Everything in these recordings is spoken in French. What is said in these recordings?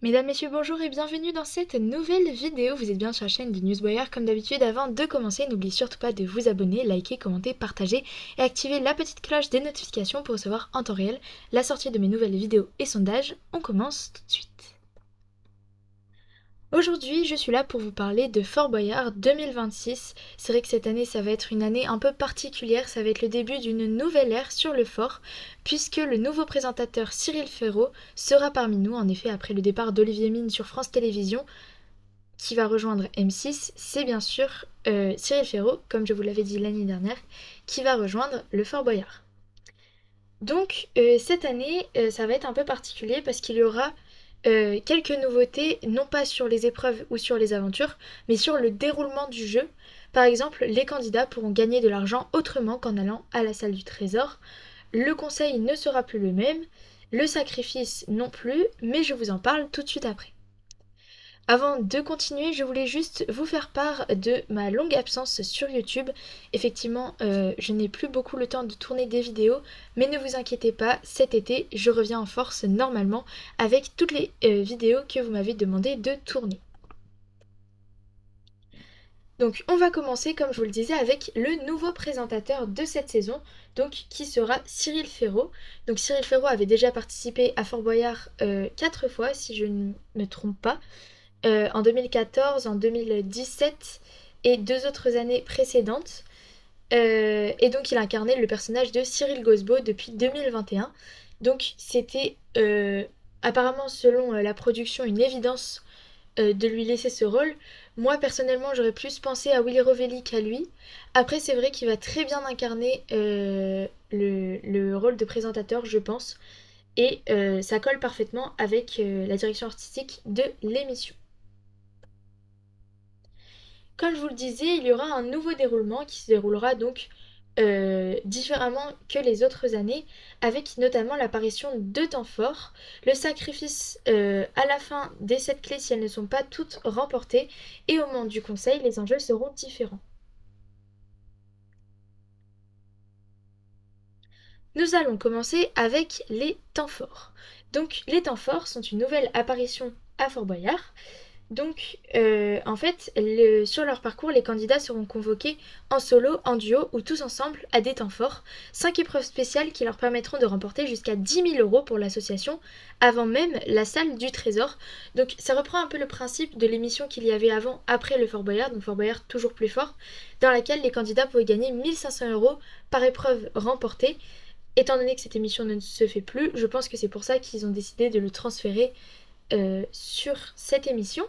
Mesdames, Messieurs, bonjour et bienvenue dans cette nouvelle vidéo. Vous êtes bien sur la chaîne du Newsboyer. Comme d'habitude, avant de commencer, n'oubliez surtout pas de vous abonner, liker, commenter, partager et activer la petite cloche des notifications pour recevoir en temps réel la sortie de mes nouvelles vidéos et sondages. On commence tout de suite. Aujourd'hui, je suis là pour vous parler de Fort Boyard 2026. C'est vrai que cette année, ça va être une année un peu particulière. Ça va être le début d'une nouvelle ère sur le fort, puisque le nouveau présentateur Cyril Ferraud sera parmi nous. En effet, après le départ d'Olivier Mine sur France Télévisions, qui va rejoindre M6, c'est bien sûr Cyril Ferraud, comme je vous l'avais dit l'année dernière, qui va rejoindre le Fort Boyard. Donc cette année, ça va être un peu particulier parce qu'il y aura quelques nouveautés, non pas sur les épreuves ou sur les aventures, mais sur le déroulement du jeu. Par exemple, les candidats pourront gagner de l'argent autrement qu'en allant à la salle du trésor. Le conseil ne sera plus le même, le sacrifice non plus, mais je vous en parle tout de suite après. Avant de continuer, je voulais juste vous faire part de ma longue absence sur YouTube. Effectivement, je n'ai plus beaucoup le temps de tourner des vidéos, mais ne vous inquiétez pas, cet été, je reviens en force normalement avec toutes les vidéos que vous m'avez demandé de tourner. Donc on va commencer, comme je vous le disais, avec le nouveau présentateur de cette saison, donc qui sera Cyril Ferraud. Donc Cyril Ferraud avait déjà participé à Fort Boyard 4 fois, si je ne me trompe pas. En 2014, en 2017 et 2 autres années précédentes. Et donc il incarnait le personnage de Cyril Gosbo depuis 2021. Donc c'était apparemment selon la production une évidence de lui laisser ce rôle. Moi personnellement j'aurais plus pensé à Willy Rovelli qu'à lui. Après c'est vrai qu'il va très bien incarner le rôle de présentateur je pense. Et ça colle parfaitement avec la direction artistique de l'émission. Comme je vous le disais, il y aura un nouveau déroulement qui se déroulera donc différemment que les autres années, avec notamment l'apparition de temps forts, le sacrifice à la fin des 7 clés si elles ne sont pas toutes remportées, et au moment du conseil, les enjeux seront différents. Nous allons commencer avec les temps forts. Donc les temps forts sont une nouvelle apparition à Fort Boyard. Donc, en fait, sur leur parcours, les candidats seront convoqués en solo, en duo ou tous ensemble à des temps forts. 5 épreuves spéciales qui leur permettront de remporter jusqu'à 10 000 € pour l'association avant même la salle du trésor. Donc, ça reprend un peu le principe de l'émission qu'il y avait avant, après le Fort Boyard, donc Fort Boyard toujours plus fort, dans laquelle les candidats pouvaient gagner 1 500 € par épreuve remportée. Étant donné que cette émission ne se fait plus, je pense que c'est pour ça qu'ils ont décidé de le transférer sur cette émission.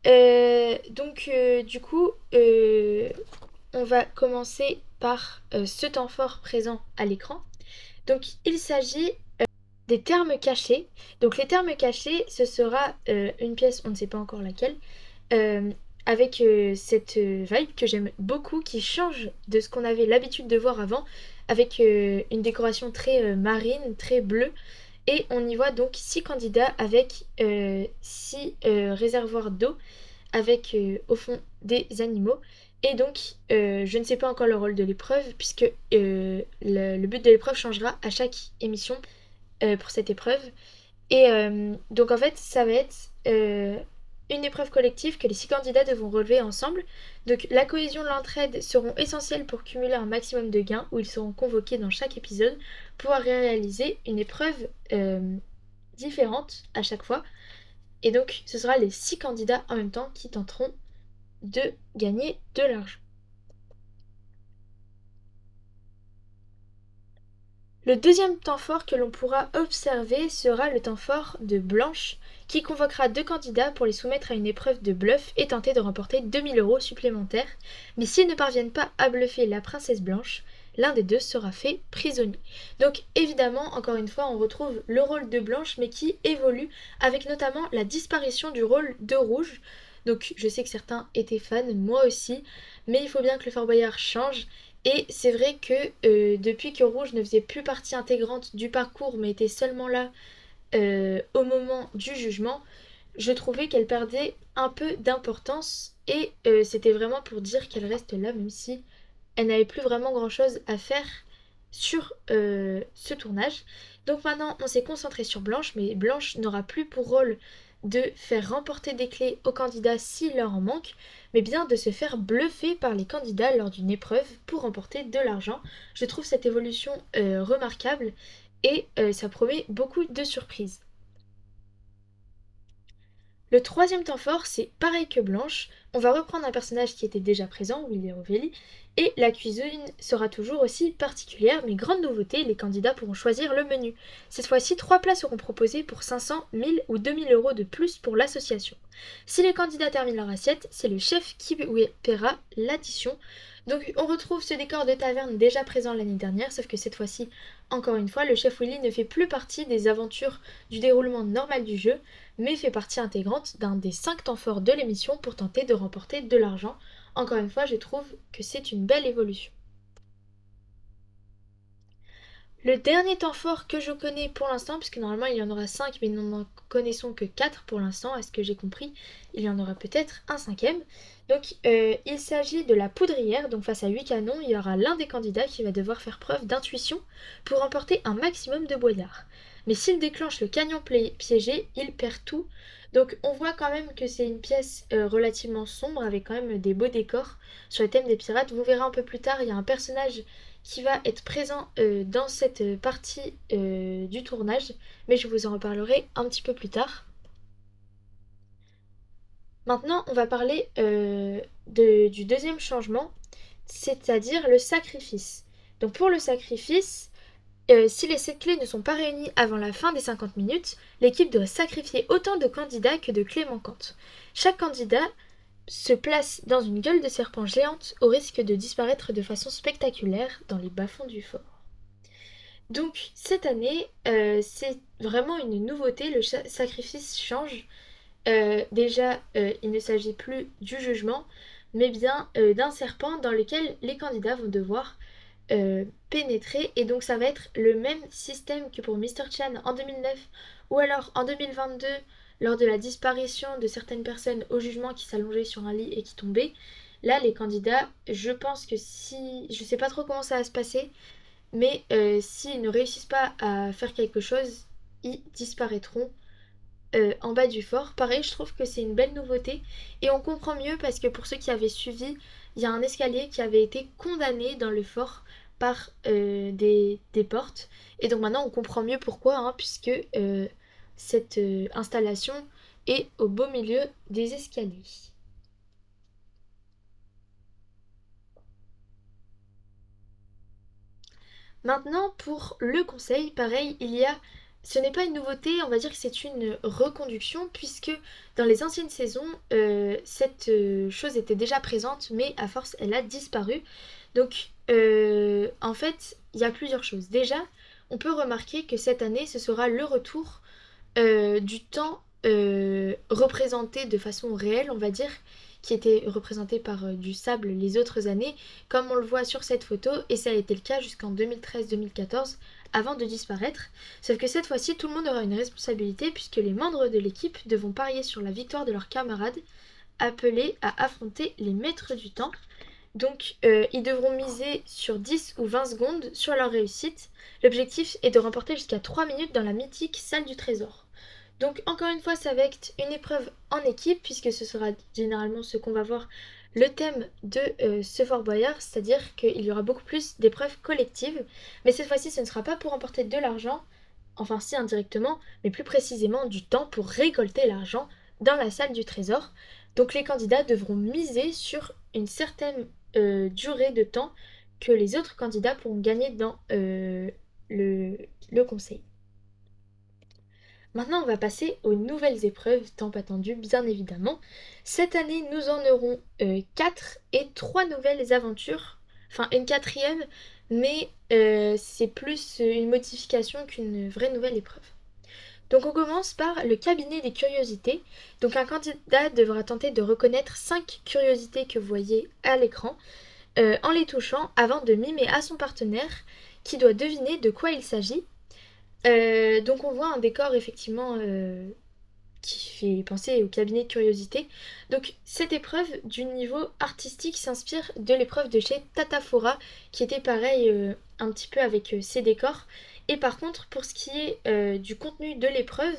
Du coup, on va commencer par ce temps fort présent à l'écran. Donc, il s'agit des termes cachés. Donc, les termes cachés, ce sera une pièce, on ne sait pas encore laquelle, euh, avec cette vibe que j'aime beaucoup, qui change de ce qu'on avait l'habitude de voir avant, avec une décoration très marine, très bleue. Et on y voit donc 6 candidats avec 6 réservoirs d'eau avec au fond des animaux. Et donc, je ne sais pas encore le rôle de l'épreuve, puisque le but de l'épreuve changera à chaque émission pour cette épreuve. Et donc, en fait, ça va être une épreuve collective que les 6 candidats devront relever ensemble. Donc, la cohésion et l'entraide seront essentielles pour cumuler un maximum de gains, où ils seront convoqués dans chaque épisode pour pouvoir réaliser une épreuve différente à chaque fois. Et donc, ce sera les 6 candidats en même temps qui tenteront de gagner de l'argent. Le deuxième temps fort que l'on pourra observer sera le temps fort de Blanche, qui convoquera 2 candidats pour les soumettre à une épreuve de bluff et tenter de remporter 2 000 € supplémentaires. Mais s'ils ne parviennent pas à bluffer la princesse Blanche, l'un des deux sera fait prisonnier. Donc évidemment, encore une fois, on retrouve le rôle de Blanche, mais qui évolue avec notamment la disparition du rôle de Rouge. Donc je sais que certains étaient fans, moi aussi, mais il faut bien que le Fort Boyard change. Et c'est vrai que depuis que Rouge ne faisait plus partie intégrante du parcours, mais était seulement là au moment du jugement, je trouvais qu'elle perdait un peu d'importance. Et c'était vraiment pour dire qu'elle reste là, même si elle n'avait plus vraiment grand-chose à faire sur ce tournage. Donc maintenant, on s'est concentré sur Blanche, mais Blanche n'aura plus pour rôle de faire remporter des clés aux candidats s'il leur en manque, mais bien de se faire bluffer par les candidats lors d'une épreuve pour remporter de l'argent. Je trouve cette évolution remarquable et ça promet beaucoup de surprises. Le troisième temps fort, c'est pareil que Blanche. On va reprendre un personnage qui était déjà présent, Willy Rovelli, et la cuisine sera toujours aussi particulière, mais grande nouveauté, les candidats pourront choisir le menu. Cette fois-ci, 3 plats seront proposés pour 500, 1000 ou 2000 euros de plus pour l'association. Si les candidats terminent leur assiette, c'est le chef qui paiera l'addition. Donc on retrouve ce décor de taverne déjà présent l'année dernière, sauf que cette fois-ci, encore une fois, le chef Willy ne fait plus partie des aventures du déroulement normal du jeu, mais fait partie intégrante d'un des 5 temps forts de l'émission pour tenter de remporter de l'argent. Encore une fois, je trouve que c'est une belle évolution. Le dernier temps fort que je connais pour l'instant, puisque normalement il y en aura 5, mais nous n'en connaissons que 4 pour l'instant, à ce que j'ai compris, il y en aura peut-être un cinquième. Donc il s'agit de la poudrière, donc face à 8 canons, il y aura l'un des candidats qui va devoir faire preuve d'intuition pour emporter un maximum de boyards. Mais s'il déclenche le canyon piégé, il perd tout. Donc on voit quand même que c'est une pièce relativement sombre avec quand même des beaux décors sur le thème des pirates. Vous verrez un peu plus tard, il y a un personnage qui va être présent dans cette partie du tournage, mais je vous en reparlerai un petit peu plus tard. Maintenant, on va parler du deuxième changement, c'est-à-dire le sacrifice. Donc pour le sacrifice, si les 7 clés ne sont pas réunies avant la fin des 50 minutes, l'équipe doit sacrifier autant de candidats que de clés manquantes. Chaque candidat se place dans une gueule de serpent géante au risque de disparaître de façon spectaculaire dans les bas-fonds du fort. Donc cette année, c'est vraiment une nouveauté, le sacrifice change. Déjà, il ne s'agit plus du jugement, mais bien d'un serpent dans lequel les candidats vont devoir pénétrer. Et donc ça va être le même système que pour Mr. Chan en 2009, ou alors en 2022, lors de la disparition de certaines personnes au jugement qui s'allongeaient sur un lit et qui tombaient. Là, les candidats, je pense que si... Je sais pas trop comment ça va se passer, mais s'ils ne réussissent pas à faire quelque chose, ils disparaîtront en bas du fort. Pareil, je trouve que c'est une belle nouveauté et on comprend mieux parce que pour ceux qui avaient suivi, il y a un escalier qui avait été condamné dans le fort par des portes. Et donc maintenant on comprend mieux pourquoi, hein, puisque cette installation est au beau milieu des escaliers. Maintenant, pour le conseil, pareil, ce n'est pas une nouveauté, on va dire que c'est une reconduction, puisque dans les anciennes saisons, cette chose était déjà présente, mais à force, elle a disparu. Donc, en fait, il y a plusieurs choses. Déjà, on peut remarquer que cette année, ce sera le retour du temps représenté de façon réelle, on va dire, qui était représenté par du sable les autres années, comme on le voit sur cette photo, et ça a été le cas jusqu'en 2013-2014, avant de disparaître. Sauf que cette fois-ci, tout le monde aura une responsabilité, puisque les membres de l'équipe devront parier sur la victoire de leurs camarades, appelés à affronter les maîtres du temps. Donc, ils devront miser sur 10 ou 20 secondes sur leur réussite. L'objectif est de remporter jusqu'à 3 minutes dans la mythique salle du trésor. Donc encore une fois, ça va être une épreuve en équipe, puisque ce sera généralement ce qu'on va voir le thème de ce Fort Boyard, c'est-à-dire qu'il y aura beaucoup plus d'épreuves collectives. Mais cette fois-ci, ce ne sera pas pour remporter de l'argent, enfin si indirectement, mais plus précisément du temps pour récolter l'argent dans la salle du trésor. Donc les candidats devront miser sur une certaine durée de temps que les autres candidats pourront gagner dans le conseil. Maintenant, on va passer aux nouvelles épreuves, tant attendues, bien évidemment. Cette année, nous en aurons 4 et 3 nouvelles aventures. Enfin, une quatrième, mais c'est plus une modification qu'une vraie nouvelle épreuve. Donc on commence par le cabinet des curiosités. Donc un candidat devra tenter de reconnaître 5 curiosités que vous voyez à l'écran en les touchant avant de mimer à son partenaire qui doit deviner de quoi il s'agit. Donc on voit un décor effectivement qui fait penser au cabinet de curiosité. Donc cette épreuve du niveau artistique s'inspire de l'épreuve de chez Tatafora qui était pareil un petit peu avec ses décors. Et par contre, pour ce qui est du contenu de l'épreuve,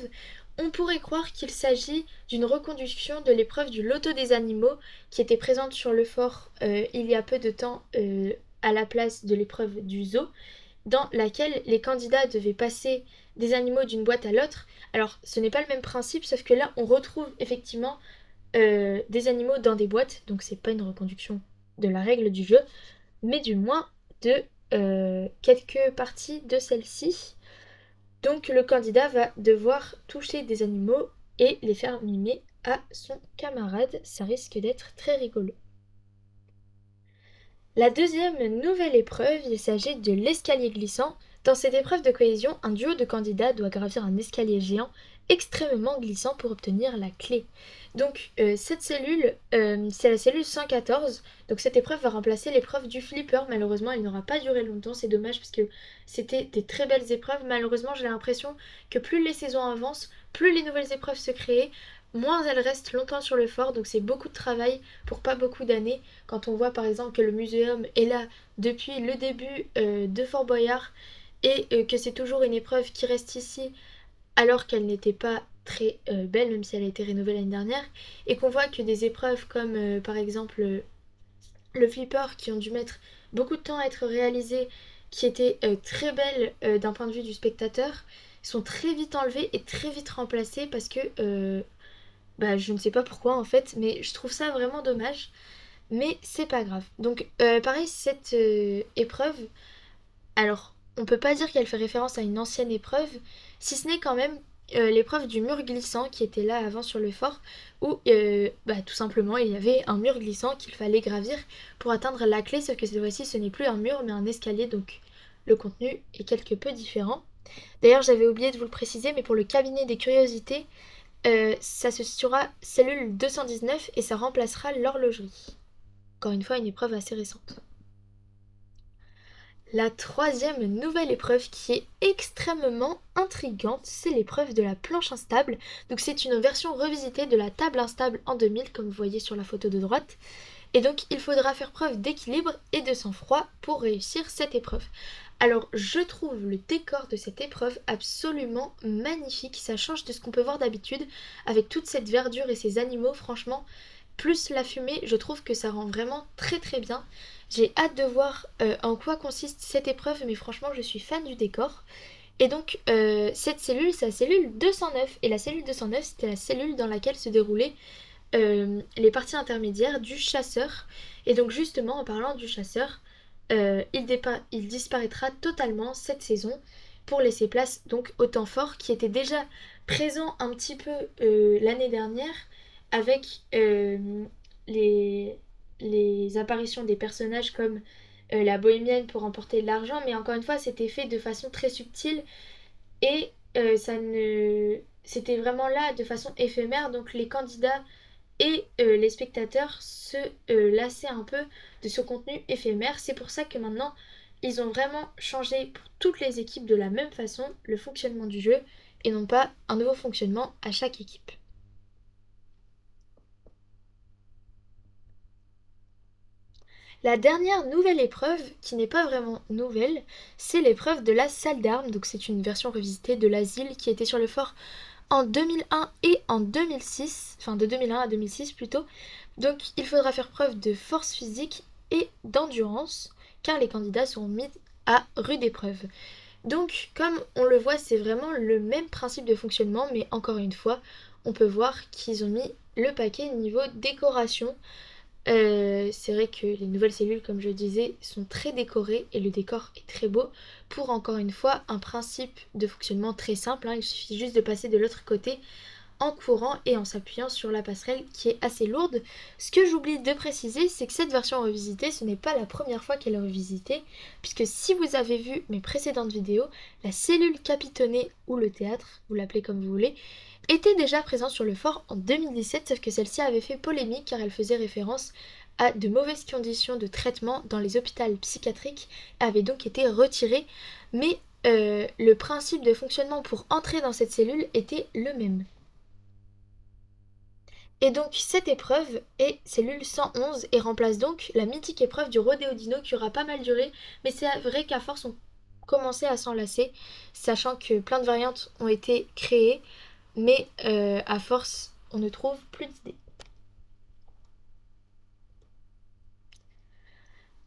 on pourrait croire qu'il s'agit d'une reconduction de l'épreuve du loto des animaux qui était présente sur le fort il y a peu de temps à la place de l'épreuve du zoo, dans laquelle les candidats devaient passer des animaux d'une boîte à l'autre. Alors, ce n'est pas le même principe, sauf que là, on retrouve effectivement des animaux dans des boîtes, donc c'est pas une reconduction de la règle du jeu, mais du moins de quelques parties de celle-ci. Donc le candidat va devoir toucher des animaux et les faire mimer à son camarade. Ça risque d'être très rigolo. La deuxième nouvelle épreuve, il s'agit de l'escalier glissant. Dans cette épreuve de cohésion, un duo de candidats doit gravir un escalier géant extrêmement glissant pour obtenir la clé. Donc cette cellule, c'est la cellule 114. Donc cette épreuve va remplacer l'épreuve du flipper. Malheureusement, elle n'aura pas duré longtemps. C'est dommage parce que c'était des très belles épreuves. Malheureusement, j'ai l'impression que plus les saisons avancent, plus les nouvelles épreuves se créent, moins elles restent longtemps sur le fort. Donc c'est beaucoup de travail pour pas beaucoup d'années. Quand on voit par exemple que le muséum est là depuis le début de Fort Boyard et que c'est toujours une épreuve qui reste ici alors qu'elle n'était pas très belle, même si elle a été rénovée l'année dernière, et qu'on voit que des épreuves comme par exemple le flipper qui ont dû mettre beaucoup de temps à être réalisées, qui étaient très belles d'un point de vue du spectateur, sont très vite enlevées et très vite remplacées parce que bah, je ne sais pas pourquoi en fait, mais je trouve ça vraiment dommage. Mais c'est pas grave. Donc, pareil, cette épreuve, alors, on peut pas dire qu'elle fait référence à une ancienne épreuve, si ce n'est quand même l'épreuve du mur glissant qui était là avant sur le fort, où bah, tout simplement il y avait un mur glissant qu'il fallait gravir pour atteindre la clé, sauf que cette fois-ci ce n'est plus un mur mais un escalier, donc le contenu est quelque peu différent. D'ailleurs, j'avais oublié de vous le préciser, mais pour le cabinet des curiosités, ça se situera cellule 219 et ça remplacera l'horlogerie. Encore une fois, une épreuve assez récente. La troisième nouvelle épreuve qui est extrêmement intrigante, c'est l'épreuve de la planche instable. Donc c'est une version revisitée de la table instable en 2000, comme vous voyez sur la photo de droite. Et donc il faudra faire preuve d'équilibre et de sang-froid pour réussir cette épreuve. Alors je trouve le décor de cette épreuve absolument magnifique, ça change de ce qu'on peut voir d'habitude, avec toute cette verdure et ces animaux, franchement, plus la fumée, je trouve que ça rend vraiment très très bien. J'ai hâte de voir en quoi consiste cette épreuve, mais franchement, je suis fan du décor. Et donc, cette cellule, c'est la cellule 209. Et la cellule 209, c'était la cellule dans laquelle se déroulaient les parties intermédiaires du chasseur. Et donc, justement, en parlant du chasseur, il disparaîtra totalement cette saison pour laisser place donc au temps fort qui était déjà présent un petit peu l'année dernière avec les, les apparitions des personnages comme la bohémienne pour emporter de l'argent, mais encore une fois, c'était fait de façon très subtile et ça ne... c'était vraiment là de façon éphémère, donc les candidats et les spectateurs se lassaient un peu de ce contenu éphémère. C'est pour ça que maintenant, ils ont vraiment changé pour toutes les équipes de la même façon le fonctionnement du jeu et non pas un nouveau fonctionnement à chaque équipe. La dernière nouvelle épreuve, qui n'est pas vraiment nouvelle, c'est l'épreuve de la salle d'armes. Donc c'est une version revisitée de l'asile qui était sur le fort en 2001 et en 2006, enfin de 2001 à 2006 plutôt. Donc il faudra faire preuve de force physique et d'endurance, car les candidats seront mis à rude épreuve. Donc comme on le voit, c'est vraiment le même principe de fonctionnement, mais encore une fois, on peut voir qu'ils ont mis le paquet niveau décoration. C'est vrai que les nouvelles cellules, comme je disais, sont très décorées et le décor est très beau pour encore une fois un principe de fonctionnement très simple, hein. Il suffit juste de passer de l'autre côté en courant et en s'appuyant sur la passerelle qui est assez lourde. Ce que j'oublie de préciser, c'est que cette version revisitée, ce n'est pas la première fois qu'elle est revisitée, puisque si vous avez vu mes précédentes vidéos, la cellule capitonnée ou le théâtre, vous l'appelez comme vous voulez, était déjà présente sur le fort en 2017, sauf que celle-ci avait fait polémique car elle faisait référence à de mauvaises conditions de traitement dans les hôpitaux psychiatriques, avait donc été retirée, mais le principe de fonctionnement pour entrer dans cette cellule était le même. Et donc cette épreuve est cellule 111 et remplace donc la mythique épreuve du rodéo dino qui aura pas mal duré, mais c'est vrai qu'à force on commencer à s'en lasser, sachant que plein de variantes ont été créées, mais à force, on ne trouve plus d'idées.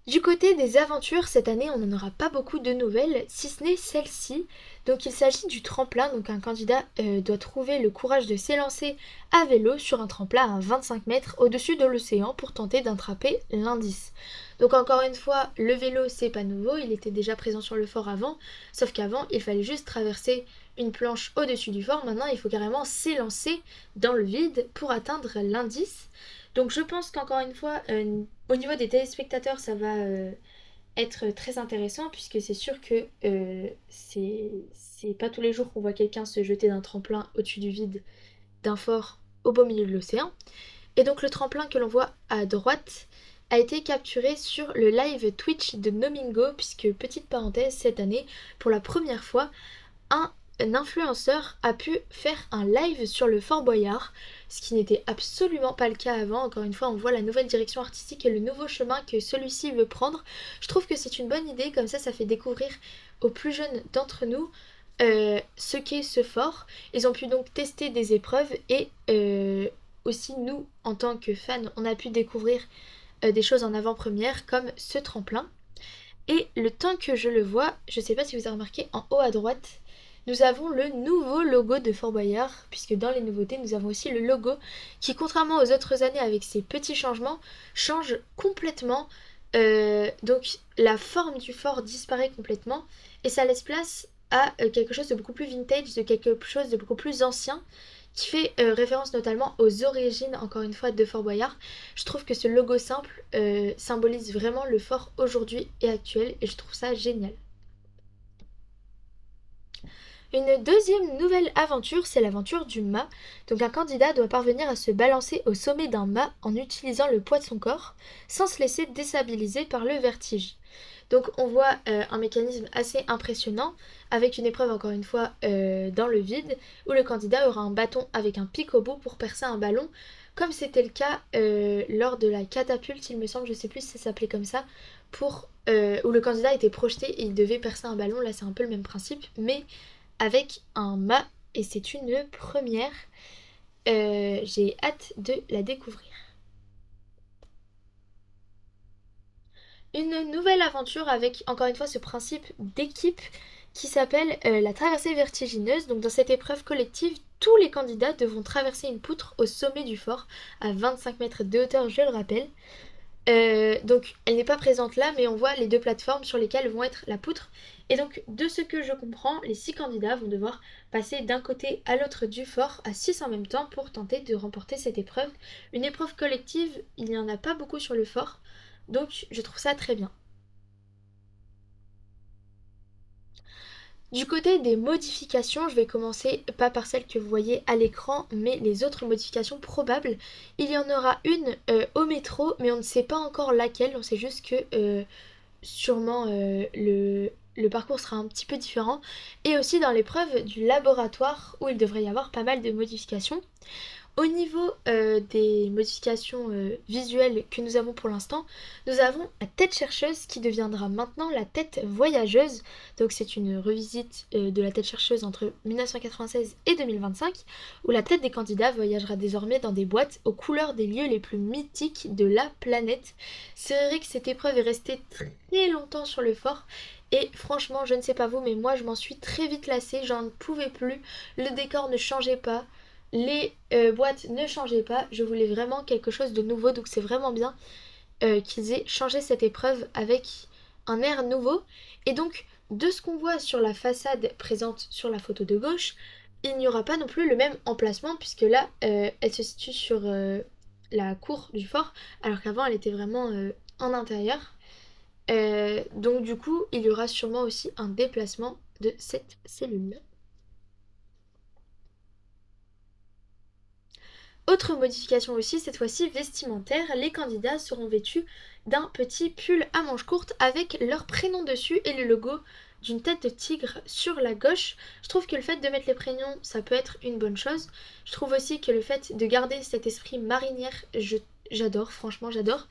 Du côté des aventures, cette année, on n'en aura pas beaucoup de nouvelles, si ce n'est celle-ci. Donc il s'agit du tremplin. Donc un candidat doit trouver le courage de s'élancer à vélo sur un tremplin à 25 mètres au-dessus de l'océan pour tenter d'attraper l'indice. Donc encore une fois, le vélo, c'est pas nouveau, il était déjà présent sur le fort avant, sauf qu'avant, il fallait juste traverser une planche au-dessus du fort. Maintenant, il faut carrément s'élancer dans le vide pour atteindre l'indice. Donc je pense qu'encore une fois, au niveau des téléspectateurs, ça va être très intéressant puisque c'est sûr que c'est pas tous les jours qu'on voit quelqu'un se jeter d'un tremplin au-dessus du vide d'un fort au beau milieu de l'océan. Et donc le tremplin que l'on voit à droite a été capturé sur le live Twitch de Nomingo puisque, petite parenthèse, cette année, pour la première fois, un influenceur a pu faire un live sur le Fort Boyard, ce qui n'était absolument pas le cas avant. Encore une fois, on voit la nouvelle direction artistique et le nouveau chemin que celui-ci veut prendre. Je trouve que c'est une bonne idée, comme ça fait découvrir aux plus jeunes d'entre nous ce qu'est ce fort. Ils ont pu donc tester des épreuves et aussi nous, en tant que fans, on a pu découvrir des choses en avant-première comme ce tremplin. Et le temps que je le vois, je ne sais pas si vous avez remarqué, en haut à droite, nous avons le nouveau logo de Fort Boyard, puisque dans les nouveautés, nous avons aussi le logo qui, contrairement aux autres années avec ses petits changements, change complètement. Donc la forme du fort disparaît complètement et ça laisse place à quelque chose de beaucoup plus vintage, de quelque chose de beaucoup plus ancien, qui fait référence notamment aux origines, encore une fois, de Fort Boyard. Je trouve que ce logo simple symbolise vraiment le fort aujourd'hui et actuel, et je trouve ça génial. Une deuxième nouvelle aventure, c'est l'aventure du mât. Donc un candidat doit parvenir à se balancer au sommet d'un mât en utilisant le poids de son corps, sans se laisser déstabiliser par le vertige. Donc on voit un mécanisme assez impressionnant, avec une épreuve encore une fois dans le vide, où le candidat aura un bâton avec un pic au bout pour percer un ballon, comme c'était le cas lors de la catapulte, il me semble, je sais plus si ça s'appelait comme ça, où le candidat était projeté et il devait percer un ballon. Là c'est un peu le même principe, mais avec un mât, et c'est une première. J'ai hâte de la découvrir. Une nouvelle aventure avec encore une fois ce principe d'équipe qui s'appelle la traversée vertigineuse. Donc dans cette épreuve collective, tous les candidats devront traverser une poutre au sommet du fort à 25 mètres de hauteur, je le rappelle. Donc elle n'est pas présente là, mais on voit les deux plateformes sur lesquelles vont être la poutre. Et donc de ce que je comprends, les 6 candidats vont devoir passer d'un côté à l'autre du fort à 6 en même temps pour tenter de remporter cette épreuve. Une épreuve collective, il n'y en a pas beaucoup sur le fort, donc je trouve ça très bien. Du côté des modifications, je vais commencer pas par celles que vous voyez à l'écran, mais les autres modifications probables. Il y en aura une au métro, mais on ne sait pas encore laquelle, on sait juste que sûrement le parcours sera un petit peu différent. Et aussi dans l'épreuve du laboratoire, où il devrait y avoir pas mal de modifications. Au niveau des modifications visuelles que nous avons pour l'instant, nous avons la tête chercheuse qui deviendra maintenant la tête voyageuse. Donc c'est une revisite de la tête chercheuse entre 1996 et 2025, où la tête des candidats voyagera désormais dans des boîtes aux couleurs des lieux les plus mythiques de la planète. C'est vrai que cette épreuve est restée très longtemps sur le fort. Et franchement, je ne sais pas vous, mais moi je m'en suis très vite lassée, j'en ne pouvais plus. Le décor ne changeait pas, les boîtes ne changeaient pas, je voulais vraiment quelque chose de nouveau, donc c'est vraiment bien qu'ils aient changé cette épreuve avec un air nouveau. Et donc, de ce qu'on voit sur la façade présente sur la photo de gauche, il n'y aura pas non plus le même emplacement, puisque là, elle se situe sur la cour du fort, alors qu'avant, elle était vraiment en intérieur. Donc du coup, il y aura sûrement aussi un déplacement de cette cellule. Autre modification aussi, cette fois-ci vestimentaire, les candidats seront vêtus d'un petit pull à manches courtes avec leur prénom dessus et le logo d'une tête de tigre sur la gauche. Je trouve que le fait de mettre les prénoms, ça peut être une bonne chose. Je trouve aussi que le fait de garder cet esprit marinière, j'adore, franchement j'adore.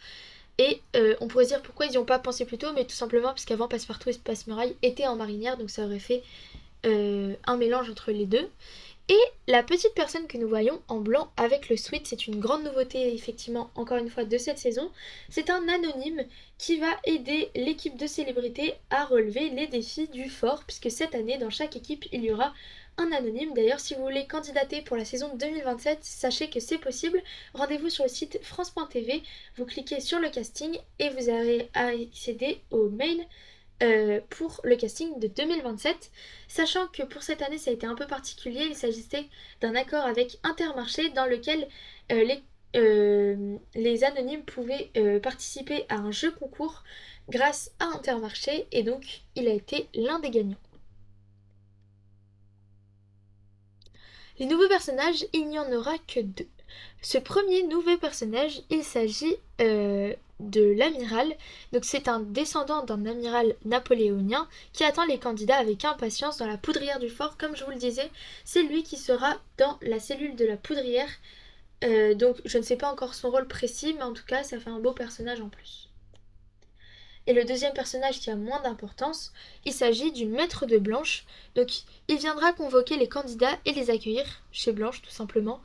Et on pourrait se dire pourquoi ils n'y ont pas pensé plus tôt, mais tout simplement parce qu'avant Passepartout et Passe-Muraille étaient en marinière, donc ça aurait fait un mélange entre les deux. Et la petite personne que nous voyons en blanc avec le sweat, c'est une grande nouveauté effectivement encore une fois de cette saison. C'est un anonyme qui va aider l'équipe de célébrités à relever les défis du fort, puisque cette année dans chaque équipe il y aura un anonyme. D'ailleurs si vous voulez candidater pour la saison 2027, sachez que c'est possible. Rendez-vous sur le site france.tv, vous cliquez sur le casting et vous allez accéder au mail pour le casting de 2027, sachant que pour cette année ça a été un peu particulier, il s'agissait d'un accord avec Intermarché dans lequel les anonymes pouvaient participer à un jeu concours grâce à Intermarché et donc il a été l'un des gagnants. Les nouveaux personnages, il n'y en aura que deux. Ce premier nouveau personnage, il s'agit de l'amiral. Donc c'est un descendant d'un amiral napoléonien qui attend les candidats avec impatience dans la poudrière du fort. Comme je vous le disais, c'est lui qui sera dans la cellule de la poudrière. Donc je ne sais pas encore son rôle précis, mais en tout cas ça fait un beau personnage en plus. Et le deuxième personnage qui a moins d'importance, il s'agit du maître de Blanche. Donc il viendra convoquer les candidats et les accueillir chez Blanche tout simplement.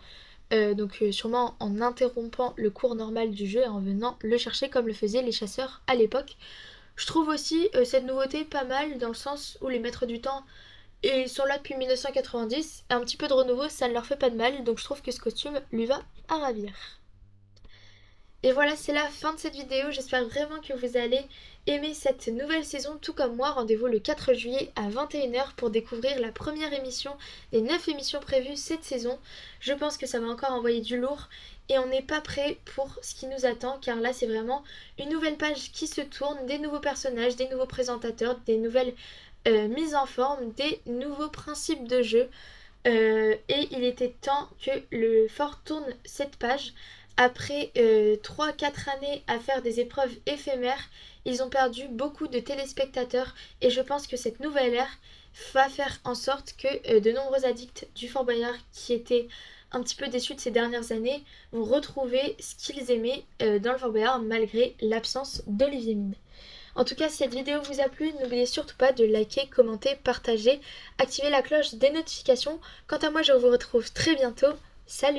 Sûrement en interrompant le cours normal du jeu et en venant le chercher comme le faisaient les chasseurs à l'époque. Je trouve aussi cette nouveauté pas mal dans le sens où les maîtres du temps sont là depuis 1990. Un petit peu de renouveau, ça ne leur fait pas de mal, donc je trouve que ce costume lui va à ravir. Et voilà, c'est la fin de cette vidéo. J'espère vraiment que vous allez aimer cette nouvelle saison, tout comme moi. Rendez-vous le 4 juillet à 21h pour découvrir la première émission des 9 émissions prévues cette saison. Je pense que ça va encore envoyer du lourd et on n'est pas prêt pour ce qui nous attend, car là c'est vraiment une nouvelle page qui se tourne, des nouveaux personnages, des nouveaux présentateurs, des nouvelles mises en forme, des nouveaux principes de jeu. Et il était temps que le fort tourne cette page. Après 3-4 années à faire des épreuves éphémères, ils ont perdu beaucoup de téléspectateurs et je pense que cette nouvelle ère va faire en sorte que de nombreux addicts du Fort Boyard qui étaient un petit peu déçus de ces dernières années vont retrouver ce qu'ils aimaient dans le Fort Boyard malgré l'absence d'Olivier Mine. En tout cas, si cette vidéo vous a plu, n'oubliez surtout pas de liker, commenter, partager, activer la cloche des notifications. Quant à moi, je vous retrouve très bientôt. Salut!